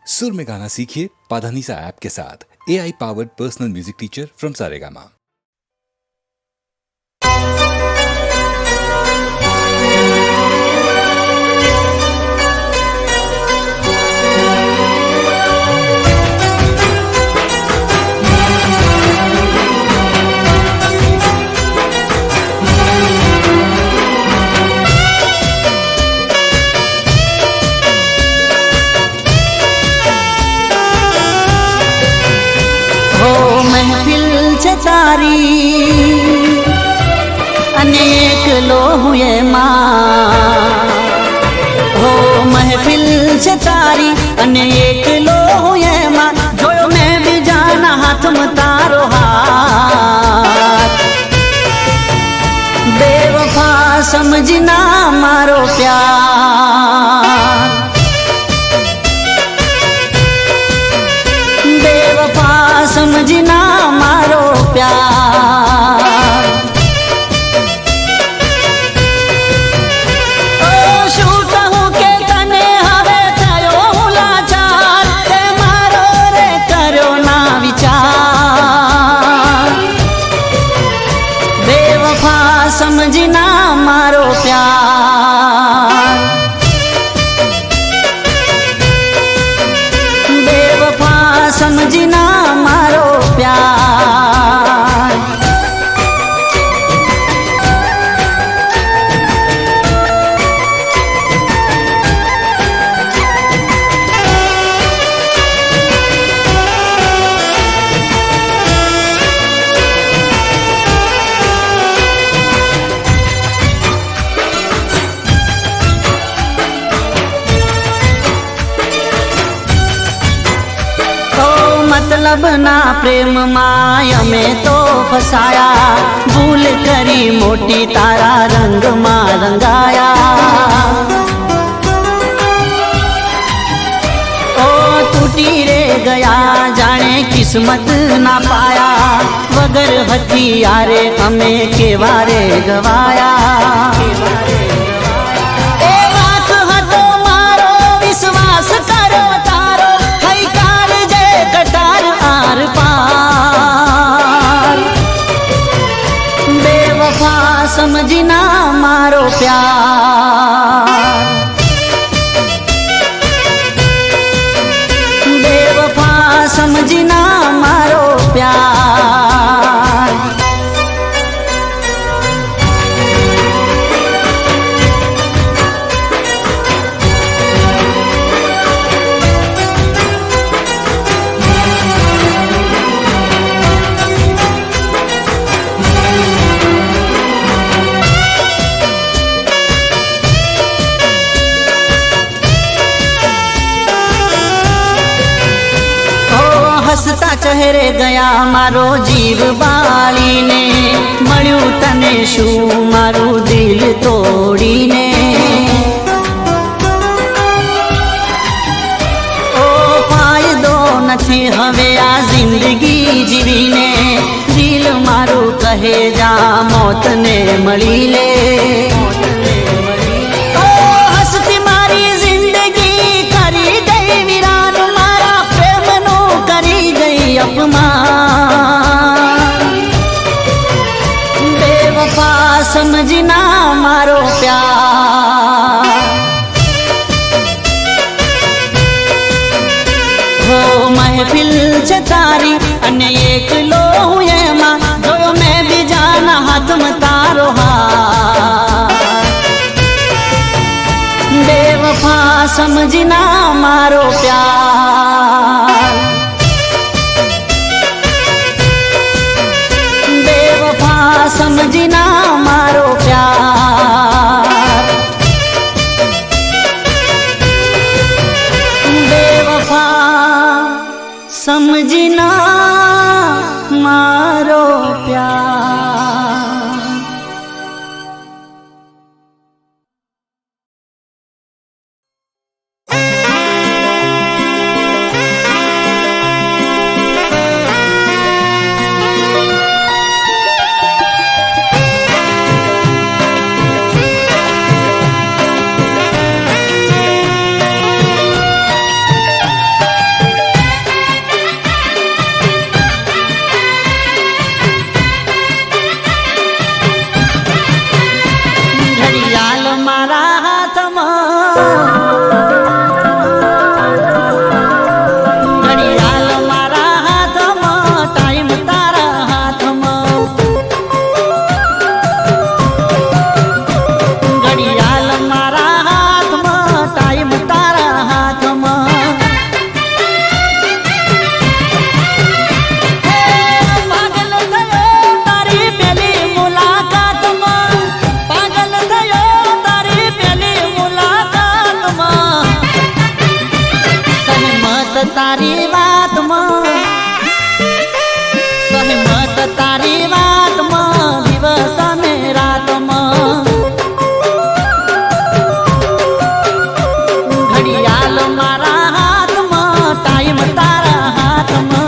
सुर में गाना सीखिए पाधानीसा ऐप के साथ। AI powered personal music teacher from Saregama. तारी अनेक लो हुए माँ हो महफिल से तारी अनेक लो हुए माँ जो मैं भी जाना हाथ में तारो हाथ बेवफा समझना मारो प्यार बेवफा समझना मारो प्यार ओ शू कहूँ के तने हवे थयो लाचार ते मारो रे करो ना विचार बेवफा समझना मारो प्यार बेवफा समझना मारो प्यार मतलब ना प्रेम माया में तो फसाया भूल करी मोटी तारा रंग मां रंगाया ओ टूटी रे गया जाने किस्मत ना पाया वगर हथियारे हमें केवारे गवाया समझना मारो प्यार बेवफा समझना मारो प्यार हसता चेहरे गया मारो जीव बाली ने मळ्यू तने शू मारू दिल तोड़ी ने ओ फायदो नथी हवे आ जिंदगी जीवीने दिल मारू कहे जा मौत ने मળી ले बेवफा समझना मारो प्यार हो महफिल से तारी अनेक लो हुए माँ जो मैं भी जाना हाथ में तारो हाथ बेवफा समझना मारो प्यार समझना मारो प्यार बेवफा समझना मारो प्यार। તારી વાતમાં, સહેમત તારી વાતમાં, દિવસ અને રાતમાં ઘડિયાળ મારા હાથમાં, ટાઈમ તારા હાથમાં.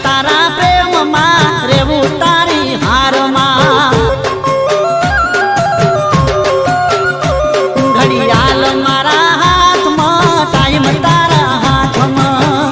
તારા પ્રેમમાં રેવું તારી હારમાં, ઘડિયાળ મારા હાથમાં, ટાઈમ તારા હાથમાં.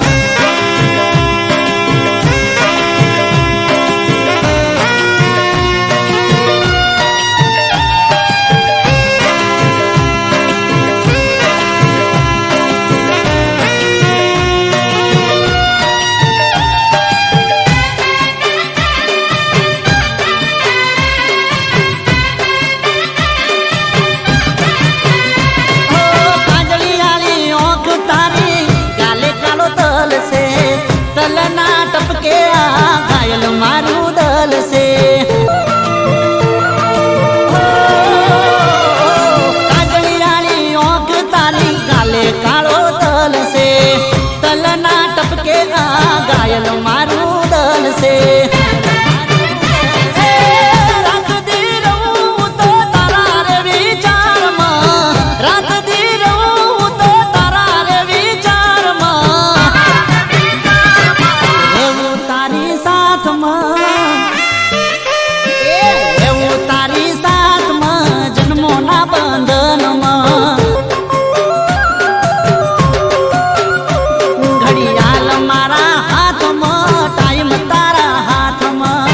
તલના ટપકે આ ઘાયલ મારું દલ છે. કાજળિયાળી ઓંખ તારી ગાલે કાળો તલ છે. તલના ટપકે આ ઘાયલ મારું દલ છે. રાત દી રહું તો તારા રે વિચારમાં, રાત દી રહું તો તારા રે વિચારમાં, એવું તારી સાથમાં, જન્મોના બંધનમાં. ઘડિયાળ મારા હાથમાં, ટાઈમ તારા હાથમાં.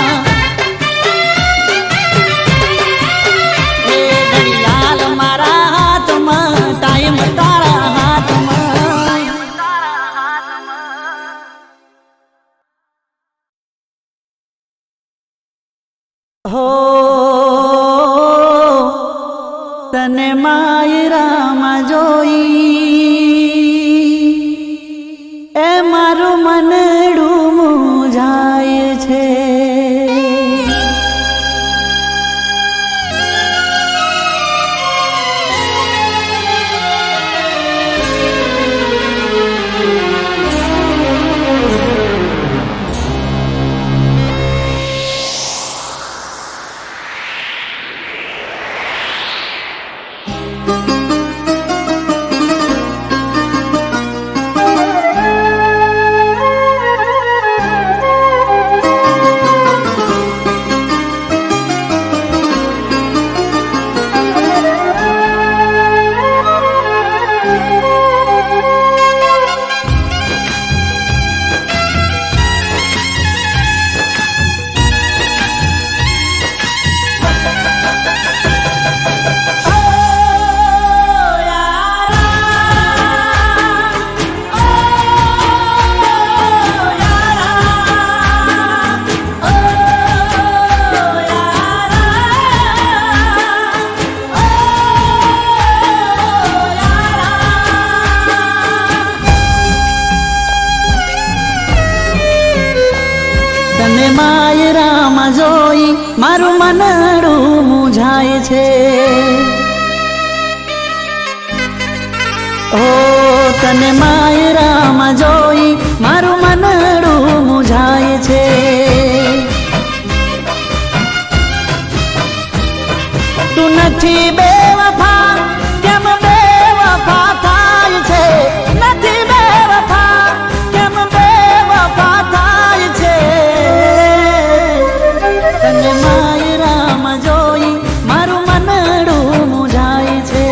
એ ઘડિયાળ મારા હાથમાં, ટાઈમ તારા હાથમાં. હો તને માયરામાં જોઈ, એ મારું મનડું મૂંઝાય છે. માયરામાં જોઈ મારું મનડું મૂંઝાય છે. ઓ તને માયરામાં જોઈ મારું મનડું મૂંઝાય છે. તું નથી બેવફા કેમ બેવફા થાય છે નથી બેવફા કેમ બેવફા થાય છે તને માયરામાં જોઈ મારું મનડું મૂંઝાય છે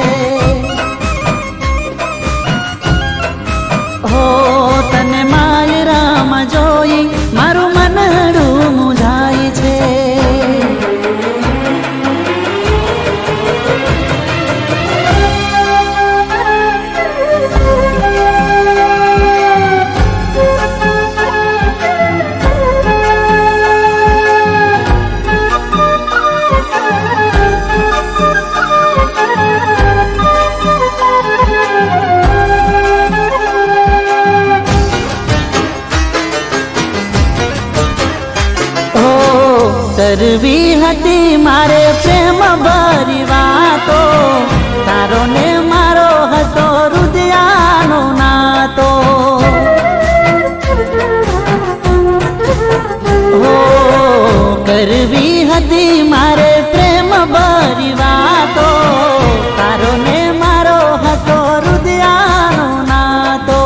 હો તને માયરામાં જોઈ મારું મનડું મૂંઝાય છે કરવી હતી મારે પ્રેમ ભરી વાતો તારો ને મારો હતો હૃદયાનો નાતો હો કરવી હતી મારે પ્રેમ ભરી વાતો તારો ને મારો હતો હૃદયાનો નાતો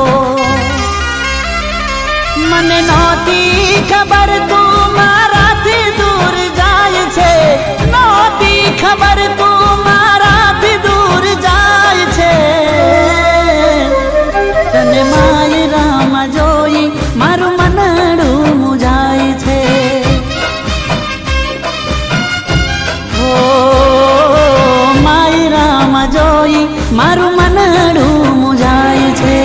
મને નહોતી ખબર તું મારાથી દૂર જાય છે નહોતી ખબર તું મારાથી દૂર જાય છે તને માયરામાં જોઈ મારું મનડું મૂંઝાય છે ઓ માયરામાં જોઈ મારું મનડું મૂંઝાય છે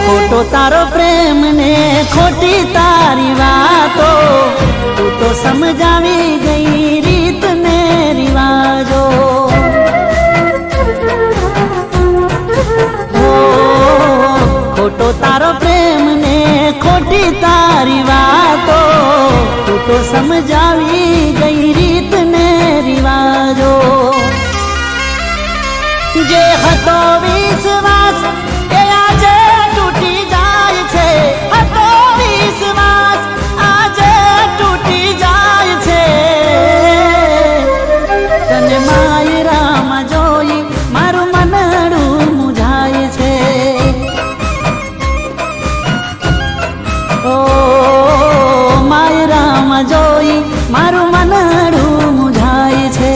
ખોટો તારો પ્રેમ ને ખોટી તારી વાતો તું તો સમજાવી ગઈ રીત ને રિવાજો ખોટો તારો પ્રેમ ને ખોટી તારી વાતો તું તો સમજાવી ગઈ રીત ને રિવાજો જે હતો વિશ્વાસ એ આજે તૂટી જાય છે હતો વિશ્વાસ આજે તૂટી જાય છે તને માયરામાં જોઈ મારું મનડું મૂંઝાય છે ઓ માયરામાં જોઈ મારું મનડું મૂંઝાય છે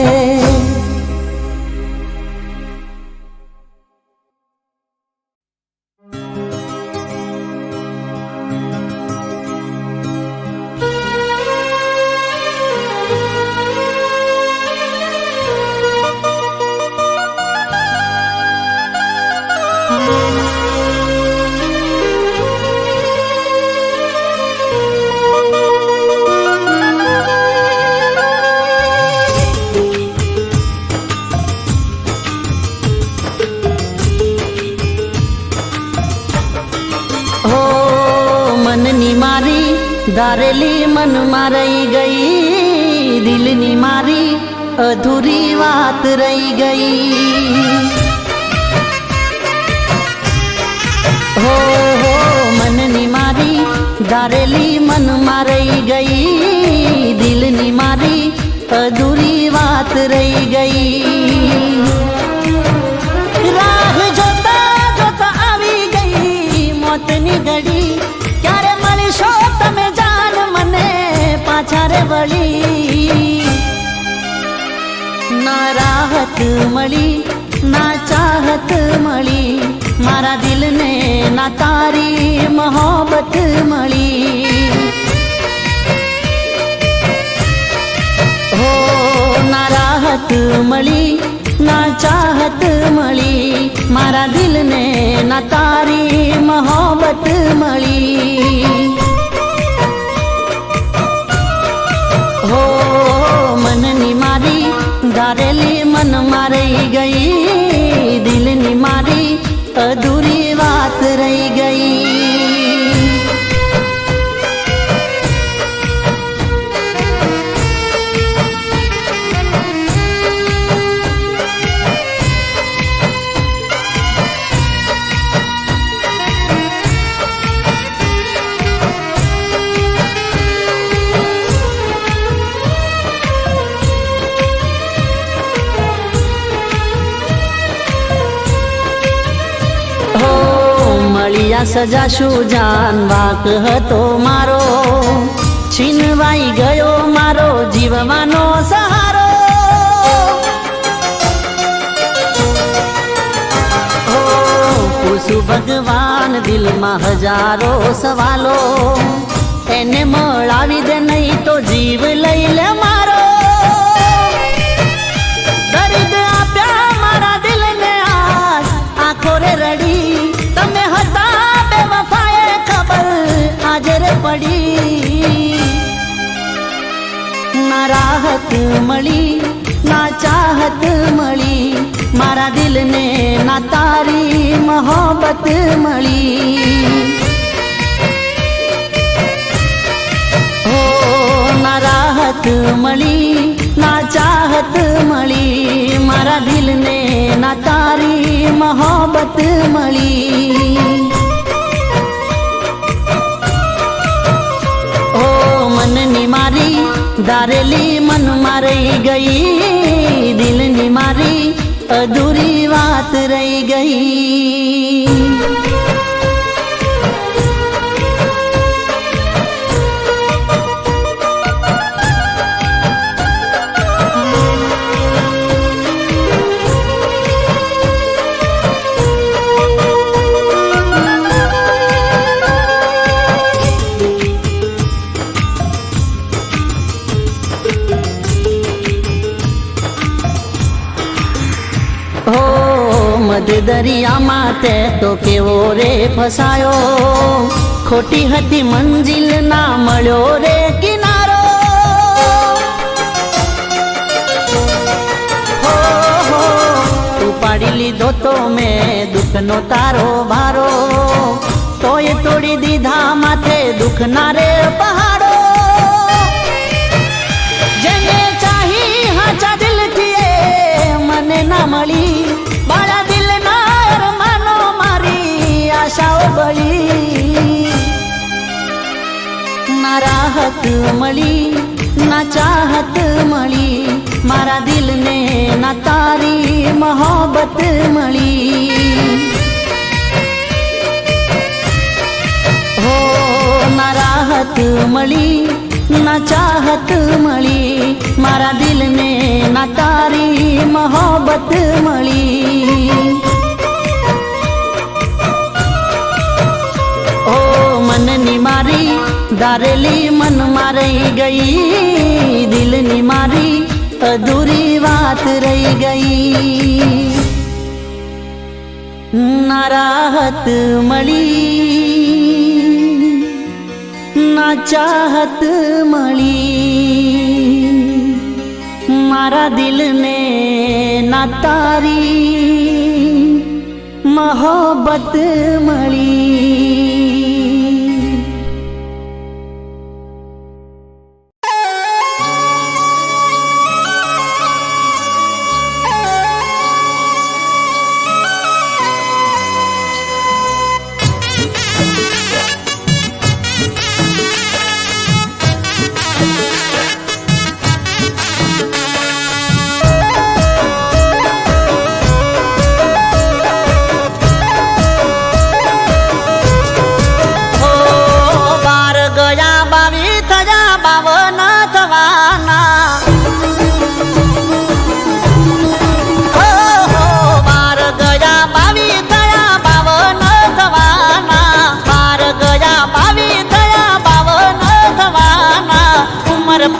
મનની મારી ધારેલી મનમાં રહી ગઈ દિલની મારી અધૂરી વાત રહી ગઈ હો મનની મારી ધારેલી મનમાં રહી ગઈ દિલની મારી અધૂરી વાત રહી ગઈ રાહ જોતા જોતા આવી ગઈ મોતની ઘડી ક્યારે મળીશો તમે જાન મને પાછા રે વળી ના રાહત મળી ના ચાહત મળી મારા દિલને ના તારી મોહબ્બત મળી હો ના રાહત મળી ના ચાહત મળી મારા દિલને ના તારી મોહબ્બત મળી હો મનની મારી ધારેલી મન મારી ગઈ, દિલની મારી અધૂરી વાત રહી ગઈ. મળ્યા સજાશું જાન, વાંક હતો મારો, છીનવાઈ ગયો મારો જીવવાનો સહારો. પૂછું ભગવાન દિલમાં હજારો સવાલો, એને મળાવી દે નહીં તો જીવ લઈ લે મારો. દર્દ આપ્યા મારા દિલને આજ, આંખો રે રડી, તમે હતા બેવફાએ ખબર આજે રે પડી. ના રાહત મળી, ના ચાહત મળી, મારા દિલને ના તારી મોહબ્બત મળી. હો ના રાહત મળી, ના ચાહત મળી, મારા દિલને ના તારી મોહબ્બત મળી. ઓ મનની મારી ધારેલી મનમાં રહી ગઈ, દિલની મારી અધૂરી વાત રહી ગઈ. દરિયામાં તે તો કેવો રે ફસાયો, ખોટી હતી મંજિલ ના મળ્યો રે કિનારો. હો હો ઉપાડી લીધો તો મેં દુઃખનો તારો ભારો, તોય તોડી દીધા માથે દુઃખના રે પહાડો. જેને ચાહી હાચા દિલથી એ મને ના મળી, મારા દિલના અરમાનો મારી આશાઓ બળી. ના રાહત મળી, ના ચાહત મળી, મારા દિલને ના તારી મોહબ્બત મળી. હો ના રાહત મળી, ના ચાહત મળી, મારા દિલને ના તારી મોહબ્બત મળી. ઓ મનની મારી ધારેલી મનમાં રહી ગઈ, દિલની મારી અધૂરી વાત રહી ગઈ. ના રાહત મળી, ના ચાહત મળી, મારા દિલને ના તારી મોહબ્બત મળી.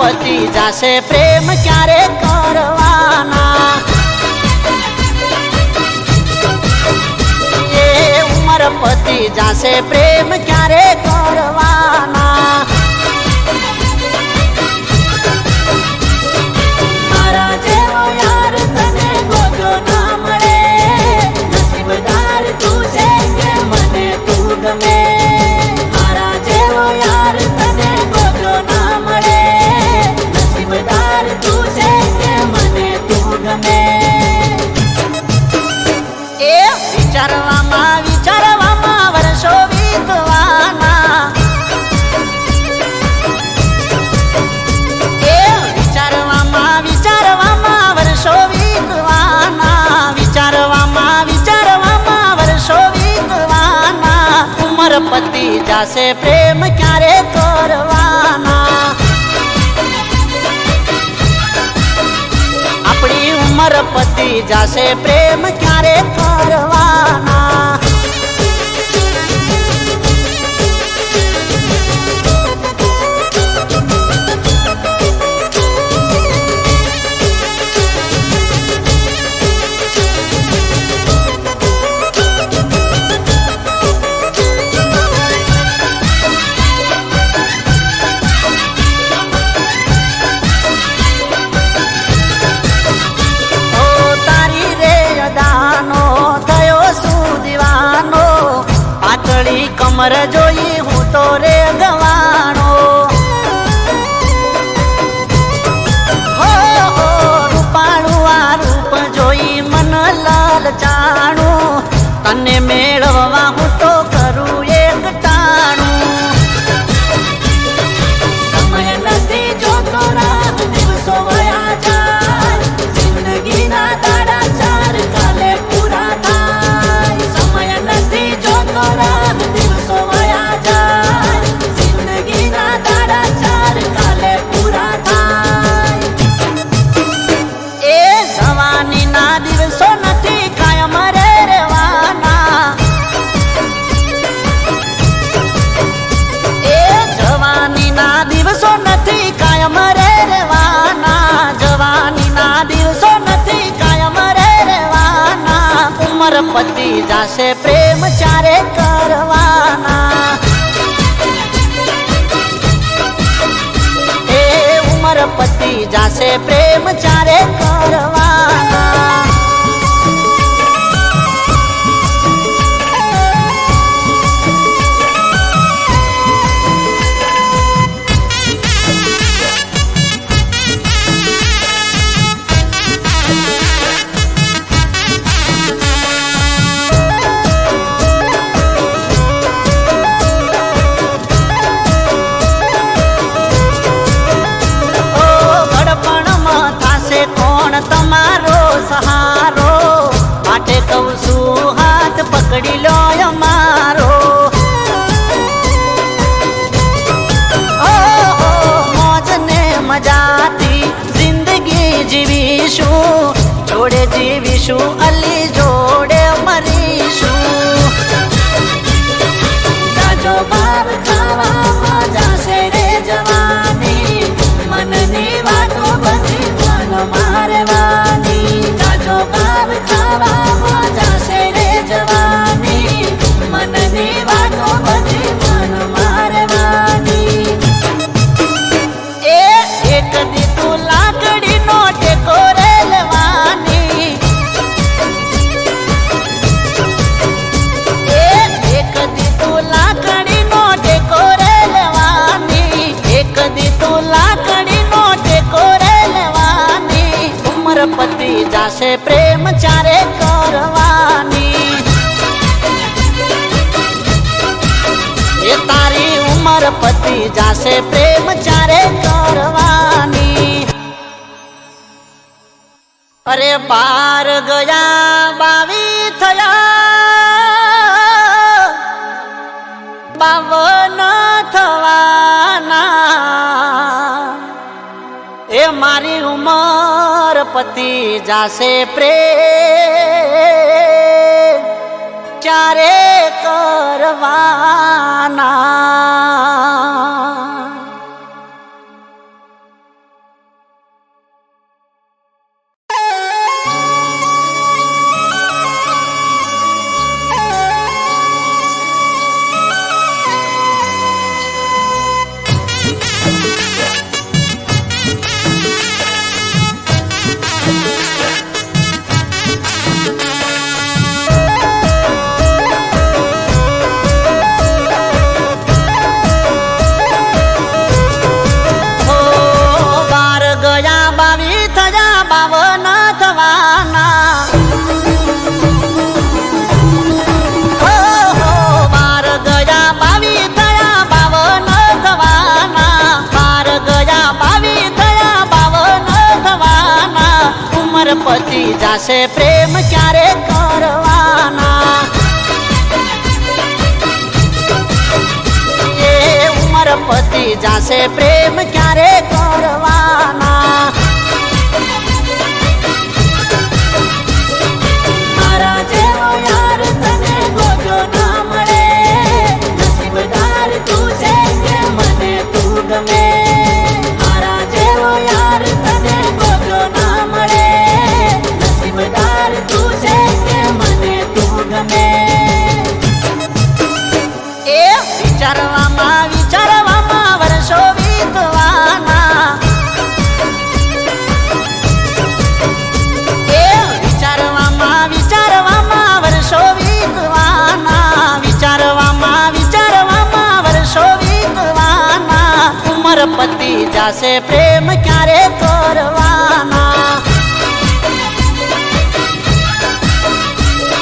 પતી જાશે પ્રેમ ક્યારે કરવાના, એ ઉમર પતી જાશે પ્રેમ ક્યારે કરવાના. મારા જેવો યાર તને ગોતો ના જાશે પ્રેમ ક્યારે કરવાના આપણી ઉંમર પતી જાશે પ્રેમ ક્યારે કરવાના કમર જોઈ હું તો રે ગવાણો હો રૂપાળું આ રૂપ જોઈ મન લલચાણું તને મેળવવા હું તો કરું એક ટાણું સમય નથી જોતો રાત દિવસો વયા જાય જિંદગીના દાડા ચાર કાલે પૂરા થાય સમય નથી જોતો રાત દિવસો વયા જાય જિંદગીના દાડા ચાર કાલે પૂરા થાય એ જવાનીના દિવસો નથી કાયમ રે રહેવાના એ જવાનીના દિવસો નથી કાયમ રે રહેવાના જવાનીના દિવસો નથી કાયમ રે રહેવાના ઉમર પતી જાશે પ્રેમ ચારે કરવાના એ ઉમર પતી જાશે પ્રેમ ચારે કરવાના તમારો સહારો માટે કહું છું હાથ પકડી લો અમારો મોજ ને મજાથી જિંદગી જીવીશું જોડે જીવીશું અલી જોડે મરીશું જાજો બાર ખાવા મજા છે રે જવાની મનની વાતો બધી મારવાની જાજો બાર ખાવા મજા છે રે જવાની મનની વાતો બધી મન મારવાની એ એક દીતું લાકડીનો ટેકો રે લેવાની એ એક દીતું લાકડીનો ટેકો રે લેવાની એક દીતું લાકડીનો ટેકો રે લેવાની ઉમર પતી જાશે પ્રેમ ચારે કરવાની એ તારી ઉમર પતી જાશે પ્રેમ ચારે કરવાની અરે બાર ગયા 22 થયા 52 થવાના એ મારી ઉમર પતી જાશે પ્રેમ ચારે કરવાના પતી જાશે પ્રેમ ક્યારે કરવાના પતિ જાશે પ્રેમ ક્યારે કરવાના મારા જેવો યાર તને ગોજો ના મળે નસીબદાર તું છે કે મને તું ગમે મારા જેવો યાર તને ગોજો ના મળે નસીબદાર તું છે કે મને તું ગમે એ વિચારવામાં વર્ષો વીતવાના એ વિચારવામાં વર્ષો વીતવાના વિચારવામાં વર્ષો વીતવાના ઉમર પતિ જાશે પ્રેમ ક્યારે કરવાના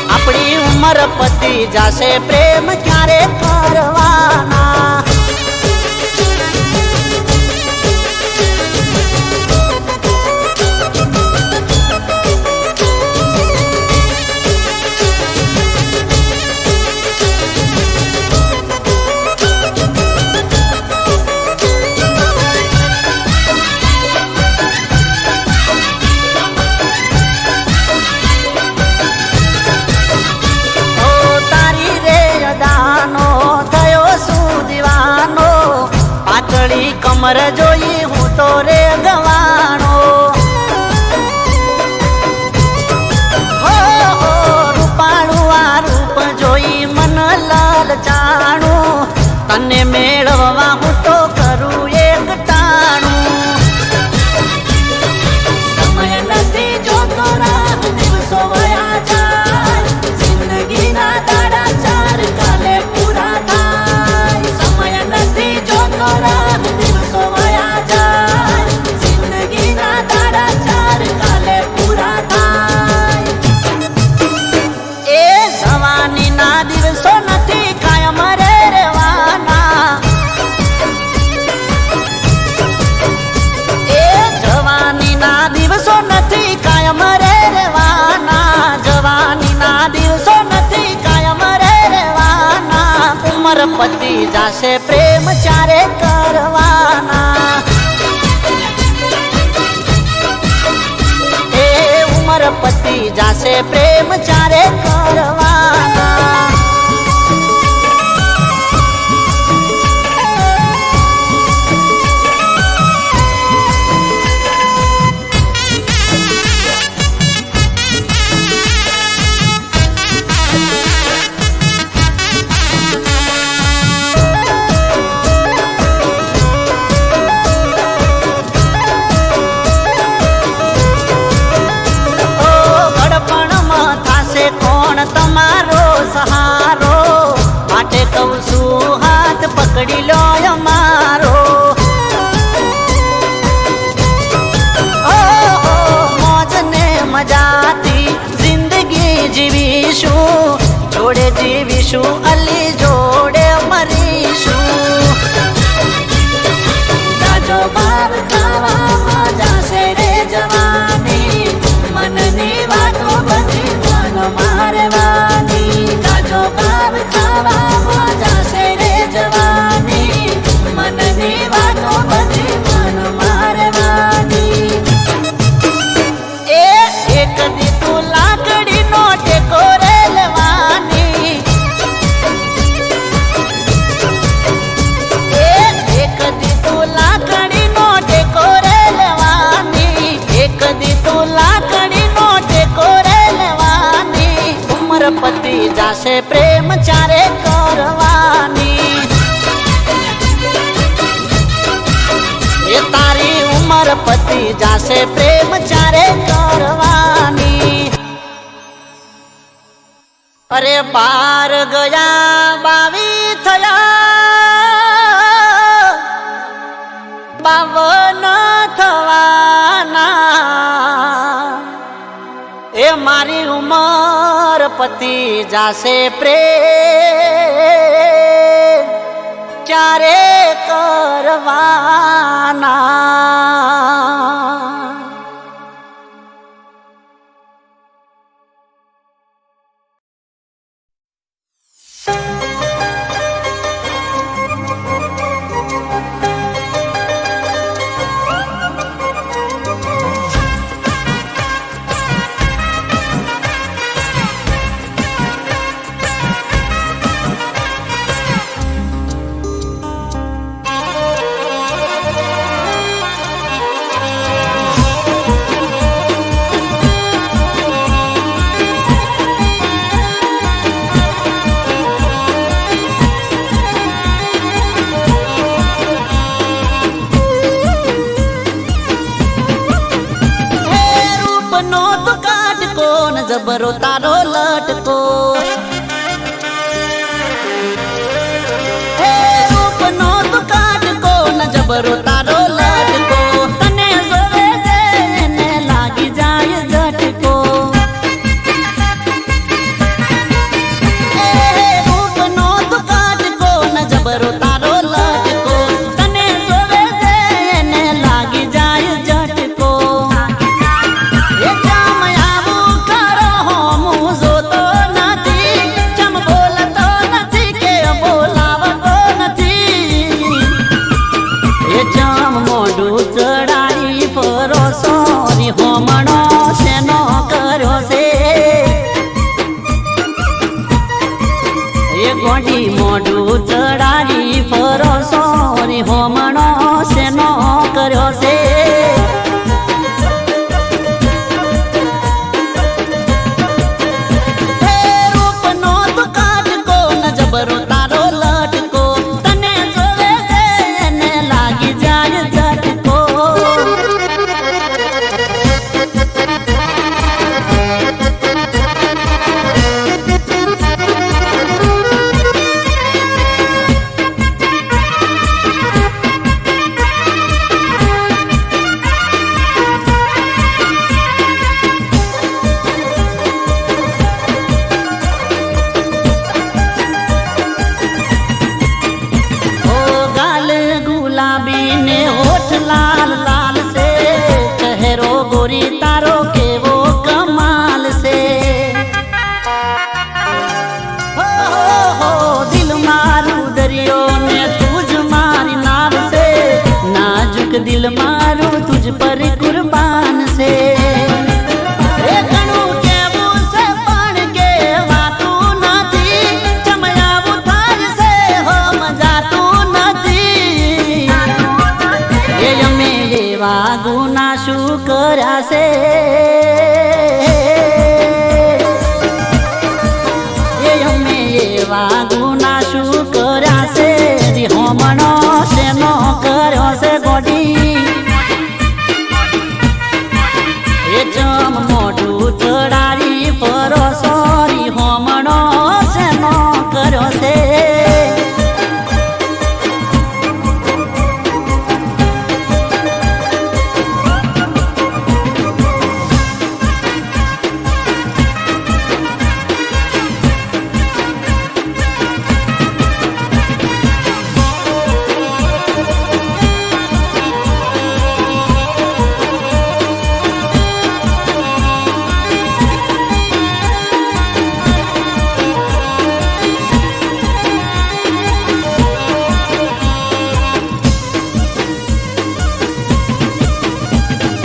આપણી ઉમર પતિ જાશે પ્રેમ ક્યારે કરવાના કમર જોઈ હું તો રે ગવાનો હો રૂપાળું આ રૂપ જોઈ મન લલચાણું તને મેળવવા હું તો કરું એક ટાણું સમય નથી જોતો રાહ દિવસો વયા જાય જિંદગીના દાડા ચાર કાલે પૂરા થાય સમય નથી જોતો રાહ પતિ જાશે પ્રેમ ચારે કરવાના એ ઉમર પતિ જાશે પ્રેમ ચારે કરવાના તમારો સહારો માટે કહું છું હાથ પકડી લો અમારો મોજ ને મજાથી જિંદગી જીવીશું જોડે જીવીશું અલી જોડે મરીશું જાજો બાર ખાવા જાશે રે જવાની મનની વાતો બધી મારવાની તાજો ભાવ ખાવા જાશે રે જવાની મનની વાતો બધી મન મારવાની એ એક દી તું લાકડી નો ટેકો રેલવાની એક દી તું લાકડી નો ટેકો રેલવાની એક દી તું લાકડી નો ટેકો પતિ જાશે પ્રેમ ચારે કરવાની એ તારી ઉમર પતિ જાશે પ્રેમ ચારે કરવાની અરે 12 ગયા 22 થયા 52 થવાના એ મારી ઉમર પતિ જાશે પ્રેમ ક્યારે કરવાના જબરો તારો લટકો હે રૂપનો તું કાટકો ન જબરો તારો લટકો તને જોવે છે એને લાગી જાય ઝટકો હે રૂપનો તું કાટકો ન જબરો તારો લટકો તને જોવે છે એને લાગી જાય ઝટકો એ જામ આવું કરો હું જોતો નથી ચમ બોલતો નથી કે બોલાવતો નથી એ જામ મોઢું ચડાઈ પરોસો ની હોમણો શેનો કર્યો છે એ ગોડી મોઢું ચડાઈ પરોસો ની હોમણો શેનો કર્યો છે હે રૂપનો તું કાટકો ન જબરો તારો લટકો તને જોવે છે એને લાગી જાય ઝટકો ओ गाल गुलाबी ने होठ लाल लाल से चेहरो गोरी तारो के वो कमाल से हो दिल मारू दरियो ने तुझ मारी नाव से नाजुक दिल मारू तुझ पर कुर्बान से ए कणु केवुं से पण केवाતું નથી ચમયાવું થાય છે હો મજાતું નથી એ અમે એવા ગુના શું કર્યા છે એ અમે એવા ગુના શું કર્યા છે જી હોમણો શેનો કર્યો છે ગોડી એ જમ મોઢું ચડાવી પરોસો ની હોમણો શેનો કર્યો છે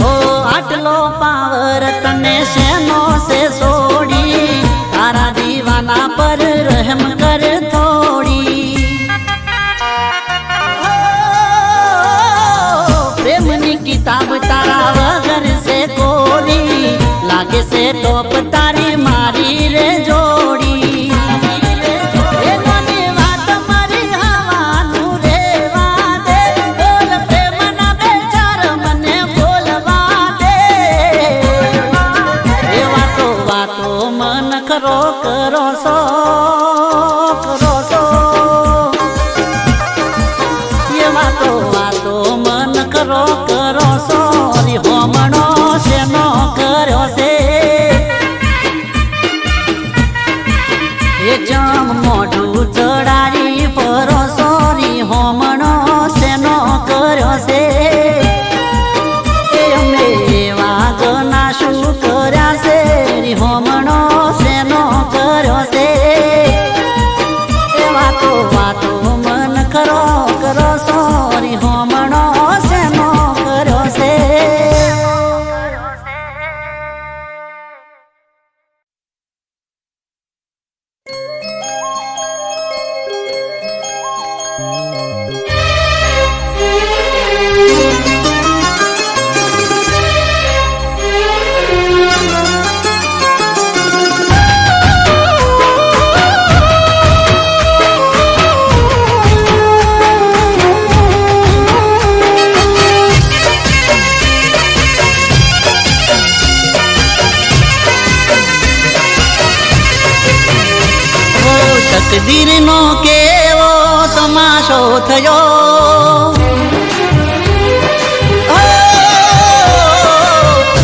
ओ आटलो पावर तने शेनो से सोड़ी तारा दीवाना पर रहम कर थोड़ी प्रेम नी किताब तारा वगर से कोरी लागे से टोप तारी मारी रे जोड़ी ए नानी वात मारी हवानु रेवा दे बोल प्रेम ना बेचार मने बोलवा दे ए वातो वातो मन करो करो सो ये वातो वातो मन करो करो सो री होमणो शेनो કર્યો છે એ જામ મોઢું ચડાવી પરોસો ની હોમણો શેનો કર્યો છે એ અમે એવા ગના શું કર્યા છે રી હોમણો શેનો કર્યો છે એ વાતો વાતો મન કરો કરો સોરી હોમણો શેનો કર્યો છે તકદીરનો કેવો તમાશો થયો,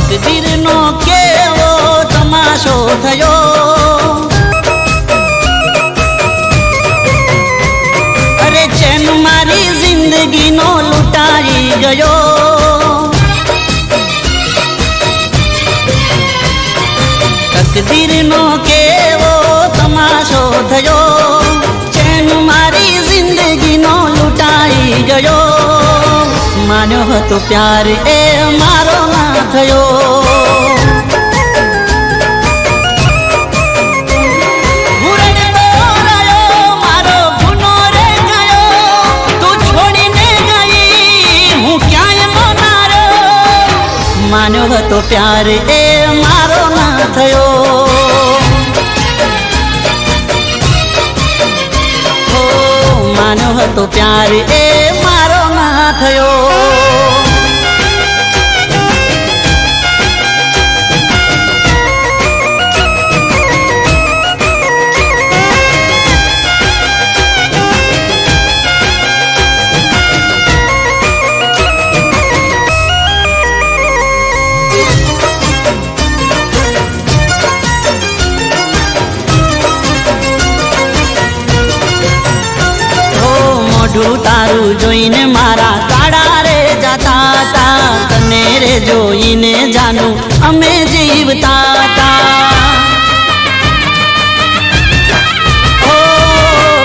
તકદીરનો કેવો તમાશો થયો. અરે ચેન મારી જિંદગીનો લૂંટાઈ ગયો. તકદીરનો કેવો તમાશો થયો, ચેન મારી જિંદગીનો લૂંટાઈ ગયો. માન્યો હતો પ્યાર એ મારો ના થયો. માન્યો હતો પ્યાર એ મારો ના થયો. હો માન્યો હતો પ્યાર એ મારો ના થયો. મોઢું તારું જોઈને મારા કાળા રે જાતા તા, તને રે જોઈને જાનું અમે જીવતા તા. ઓ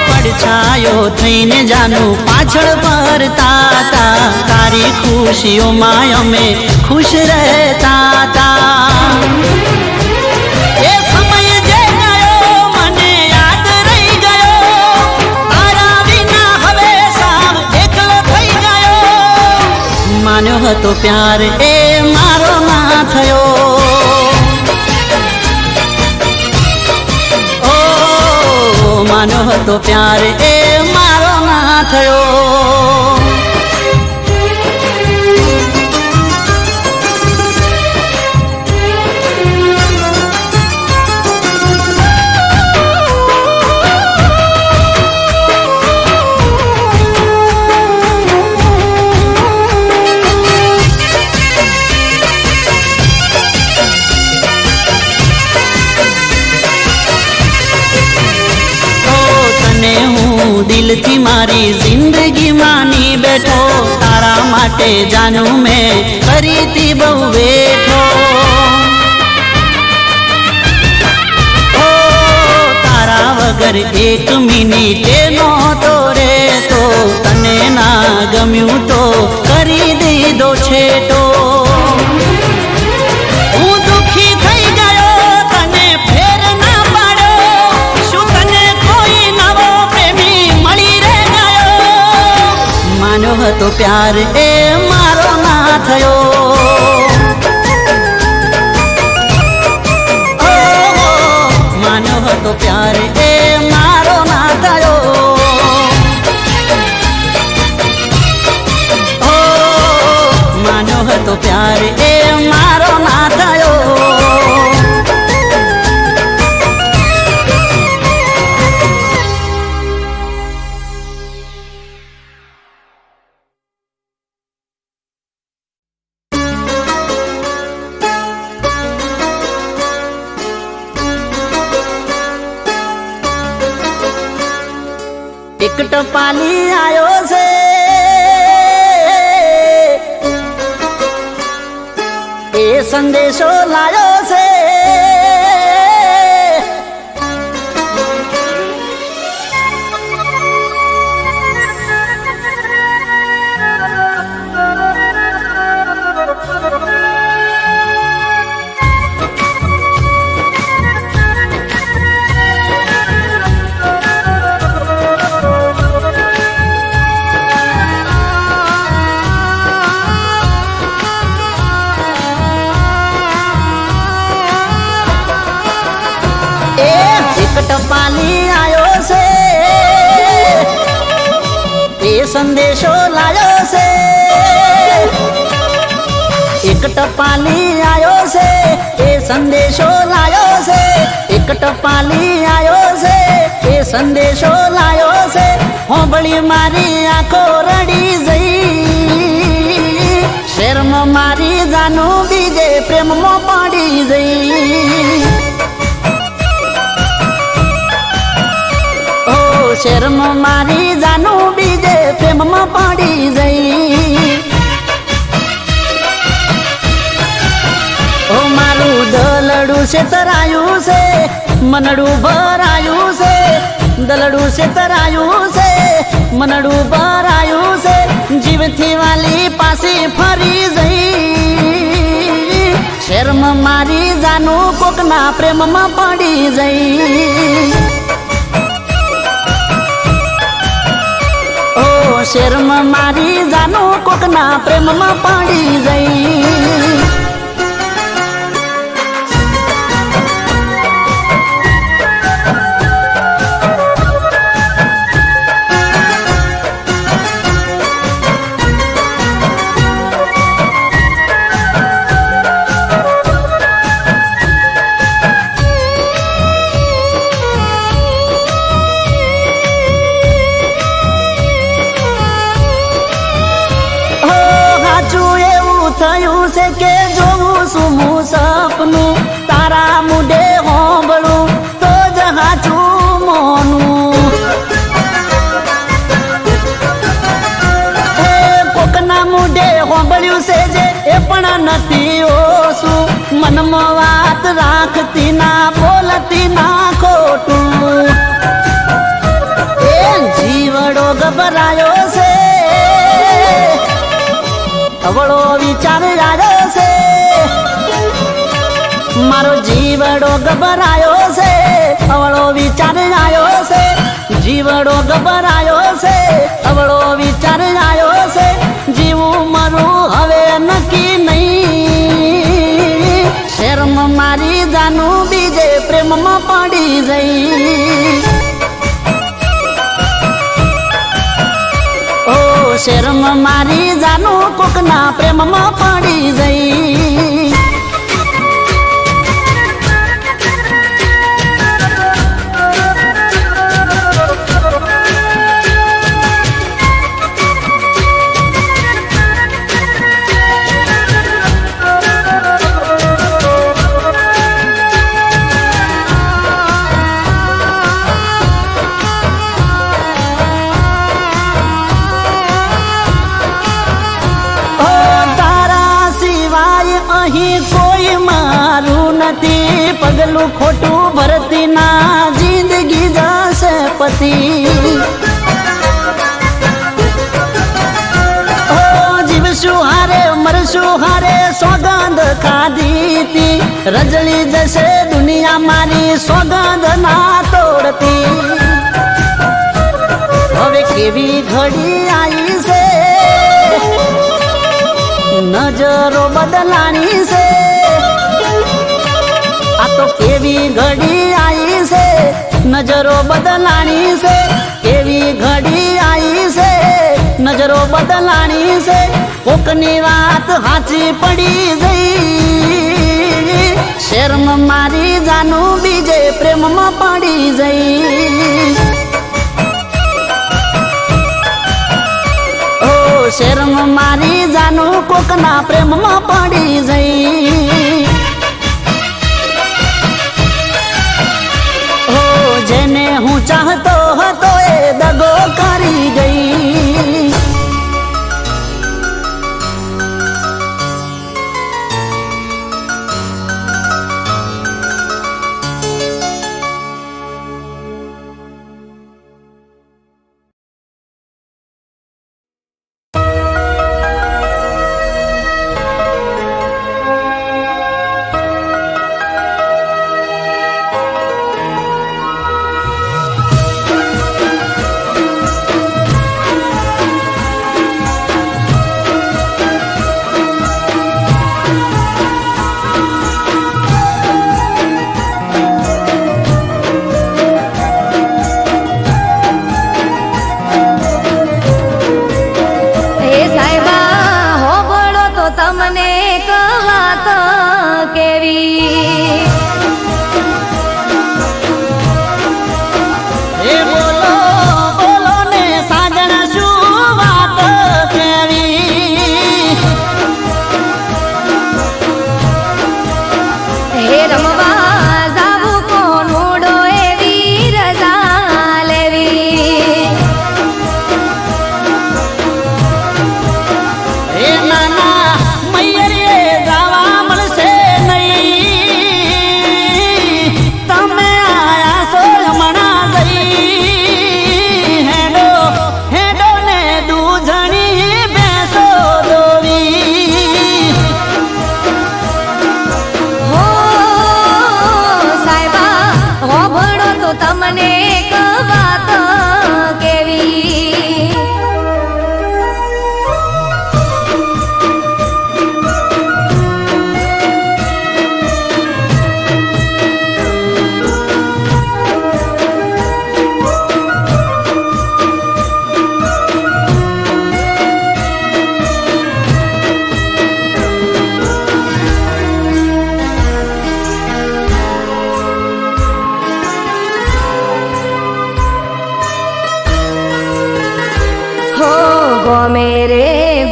પડછાયો થઈને જાનું પાછળ ફરતા તા, તારી ખુશીઓમાં અમે ખુશ રહેતા તા. માન્યો હતો પ્યાર એ મારો ના થયો. ઓ માન્યો હતો પ્યાર એ મારો ના થયો. દિલથી મારી જિંદગી માની બેઠો, તારા માટે જાનું મેં કરીતી બહુ બેઠો. ઓ તારા વગર એક મિનિટે નહોતો રહેતો, તને ના ગમ્યું તો કરી દીધો છેટો. હું દુખી થઈ ગયો, તને ફેર ના પાડ્યો, શું તને કોઈ નવો માન્યો હતો પ્યાર એ મારો ના થયો. ઓ માન્યો હતો પ્યાર એ મારો ના થયો. ઓ માન્યો હતો પ્યાર એ મારો ના થયો. એક ટપાલી આયો છે, એ સંદેશો લાયો છે. ટપાલી આયો છે, એ સંદેશો લાયો છે. એક ટપાલી આયો છે, એ સંદેશો લાયો છે. એક ટપાલી આયો છે, એ સંદેશો લાયો છે હોંભળી મારી આંખો રડી જઈ શેરમાં મારી જાનું બીજે પ્રેમમાં પડી જઈ ઓ શેરમાં મારી જાનું બીજે પ્રેમમાં પડી જઈ ઓ મારું દલડું છે તરાયું છે મનડું ભરાયું છે દલડું છે તરાયું છે મનડું ભરાયું છે જીવથી વાલી પાછી ફરી જઈ શેરમાં મારી જાનું કોકના પ્રેમમાં પડી જઈ ઓ શેરમાં મારી જાનું કોકના પ્રેમમાં પડી જઈ થયું છે કે જોવું શું હું સપનું તારા મુડે હોંભળું તો જ હાચું મોનું એ કોકના મુડે હોંભળ્યું છે જે એ પણ નથી ઓછું મનમાં વાત રાખતી ના બોલતી ના ખોટું એ જીવડો ગભરાયો છે અવળો વિચાર આવ્યો છે મારો જીવડો ગભરાયો છે અવળો વિચાર આવ્યો છે જીવડો ગભરાયો છે અવળો વિચાર આવ્યો છે જીવું મરું હવે નક્કી નહીં શેરમાં મારી જાનું બીજે પ્રેમમાં પડી જઈ શેરમાં મારી જાનું કોકના પ્રેમમાં પડી જઈ અહીં કોઈ મારું નથી પગલું ખોટું ભરતી ના જિંદગી જશે પતિ ઓ જીવશું હારે મરશું હારે સોગંદ ખાધી તી રજળી જશે દુનિયા મારી સોગંદ ના તોડતી હવે કેવી ઘડી આવી છે નજરો બદલાણી છે આ તો કેવી ઘડી આવી છે નજરો બદલાણી છે કેવી ઘડી આવી છે નજરો બદલાણી છે કોકની વાત સાચી પડી ગઈ શેરમાં મારી જાનું બીજે પ્રેમમાં પડી જઈ શેરમાં મારી જાનું કોકના પ્રેમમાં પડી જઈ હો જેને હું ચાહતો હતો એ દગો કરી ગઈ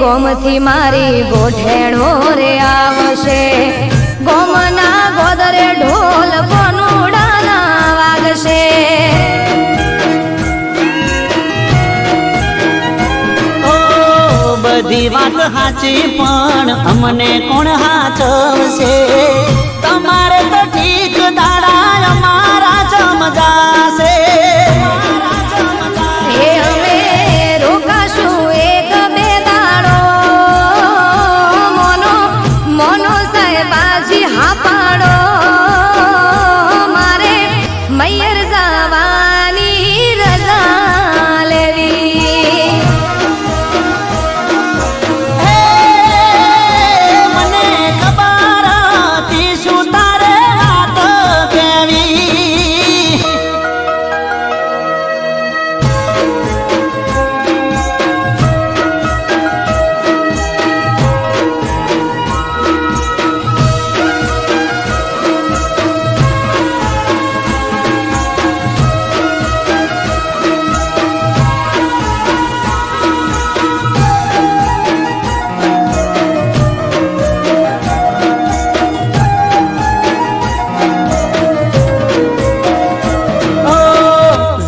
ગોમથી મારી ગોઠેણો રે આવશે, ગોમના ગોદરે ઢોલ કોનુડાના વાગશે. બધી વાત સાચી પણ અમને કોણ હાચવશે? તમારે તો ઠીક દાડા અમારા જમજાશે. હે અમે રોકાશું એક બે દાડો, મોનો મોનો સાહેબાજી હા પાડો, મારે મૈયર જવાની રજા લેવી. મને ખબર હતી શું તારે વાત કેવી.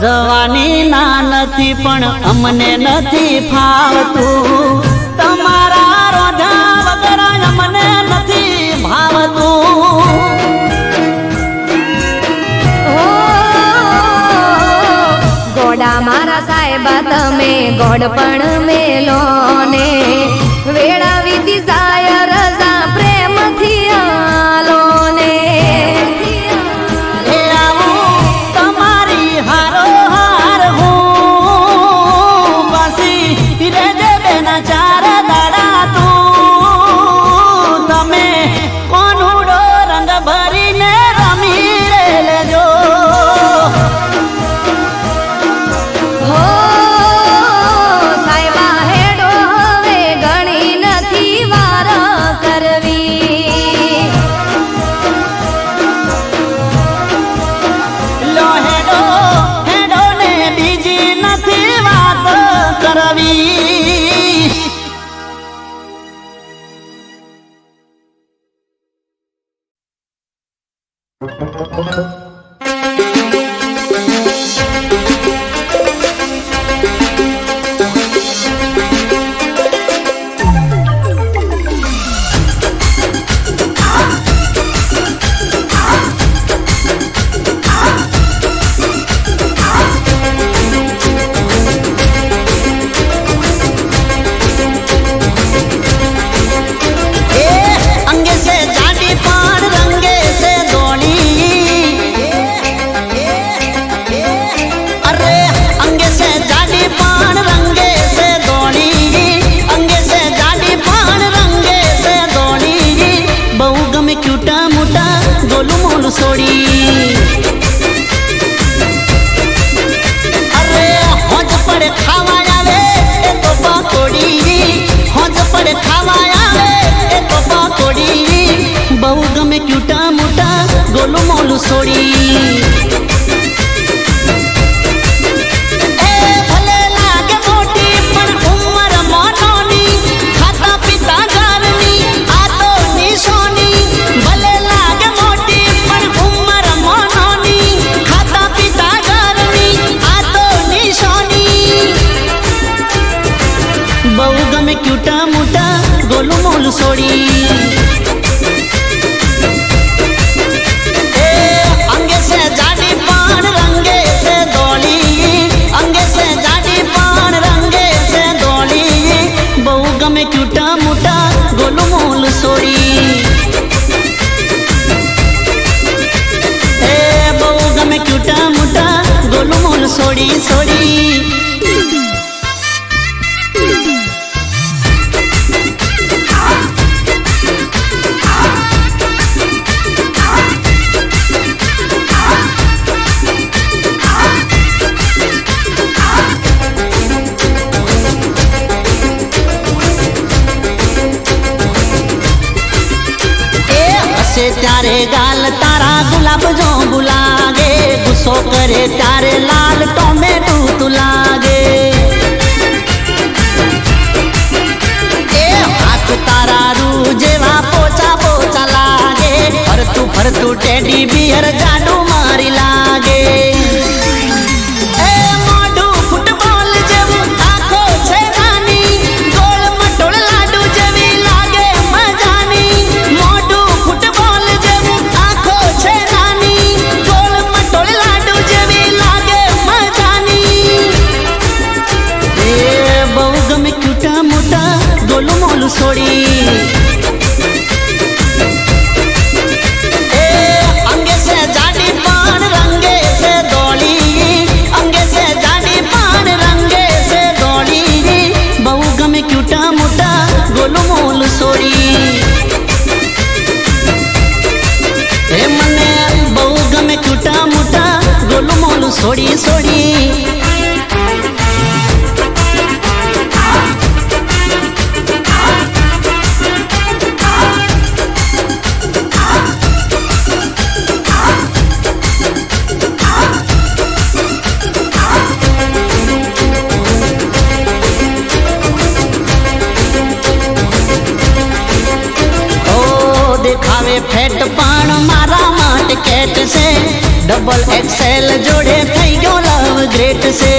જવાની ના નથી પણ અમને નથી ફાવતું, તમારા રોજા વગર અમને નથી ભાવતું. હો ગોડા મારા સાહેબા તમે ગોડ પણ મેલો ને, વેળા વીતી જાય રજા પ્રેમથી આલો ને. એ આવું તમારી હારો હાર હું પાછી રેજે બેના ચાર દાડા તું. તમે કોનુડો રંગ ભરીને રમી રે લેજો. હો સાહેબા હેડો હવે ઘણી નથી વાર કરવી. લો હેડો હેડો ને બીજી નથી વાત કરવી. अंगे से जाडी पान रंगे से दोनी. अरे अंगे से जाडी पान रंगे से दोनी, अंगे से जाडी पान रंगे से दोनी. बहु गमे क्यूटा मोटा गोलू मोलू सोड़ी. अरे होज पड़े खावा आवे ए तो पकोड़ी, होज पड़े खावा आवे ए तो पकोड़ी. बहु गमे क्यूटा मोटा गोलू मोलू सोड़ी. ए भले लागे मोटी पण उमर मोनोनी, खाता पीता घरनी आ तो निशोनी. भले लागे मोटी पण उमर मोनोनी, खाता पीता घरनी आ तो निशोनी. बहु गमे क्यूटा मोटा गोलू मोलू सोड़ी. अंगे से जाडी पान रंगे से दोली, अंगे से जाडी पान रंगे से दोली. बहु गमे क्यूटा मोटा गोलू मोलू सोड़ी. बहु गमे क्यूटा मोटा गोलू मोलू सोड़ी सोड़ी. ત્યારે ગાલ તારા ગુલાબ જો ગુલાગે, ગુસ્સો કરે ત્યારે લાલ ટોમેટું તું લાગે. ફરતું ટેડી બિયર જાડું મારી લાગે એ મોઢું ફૂટબોલ જેવું આંખો છે નાની ગોળ મટોળ લાડુ જેવી લાગે મજાની મોઢું ફૂટબોલ જેવું આંખો છે નાની ગોળ મટોળ લાડુ જેવી લાગે મજાની એ બહુ ગમે ક્યુટા મોટા ગોલું મોલું છોડી છોડી છોડી દેખાવે ફેટ પણ મારા માટે કેટ છે ડબલ એક્સેલ જોડે થઈ ગયો લવ ગ્રેટ છે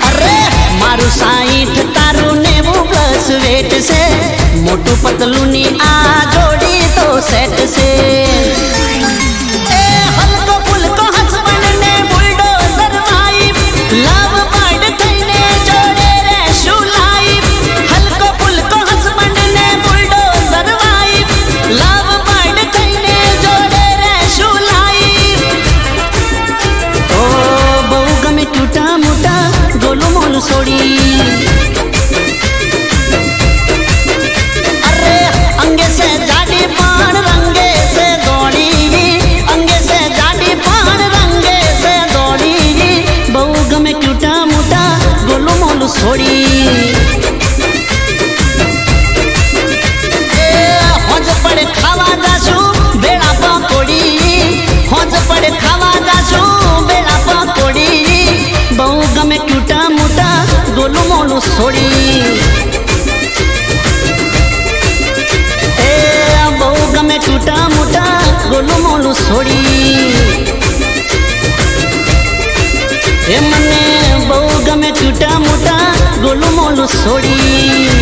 અરે મારું 60 તારું 90 પ્લસ વેટ છે મોટું પતલું ની આ જોડી તો સેટ છે એ હલકો ફુલકો હસબન્ડ ને બુલડોઝર વાઇફ લવ બર્ડ થઈને જોડે રહેશું લાઈફ હલકો ફુલકો હસબન્ડ ને બુલડોઝર વાઇફ લવ છોડી અરે અંગે સે જાડી પણ રંગે સે દોડી અંગે સે જાડી પણ રંગે સે દોડી બહુ ગમે ક્યુટા મોટા ગોલું મોલું છોડી એ હોજ પડે ખાવા જાશું બેડા પકોડી હોજ પડે ખાવા જાશું બેડા પકોડી બહુ ગમે ક્યુટા મોટા ગોલું મોલું છોડી એ બહુ ગમે ક્યુટા મોટા ગોલું મોલું છોડી એ મને બહુ ગમે ક્યુટા મોટા ગોલું મોલું છોડી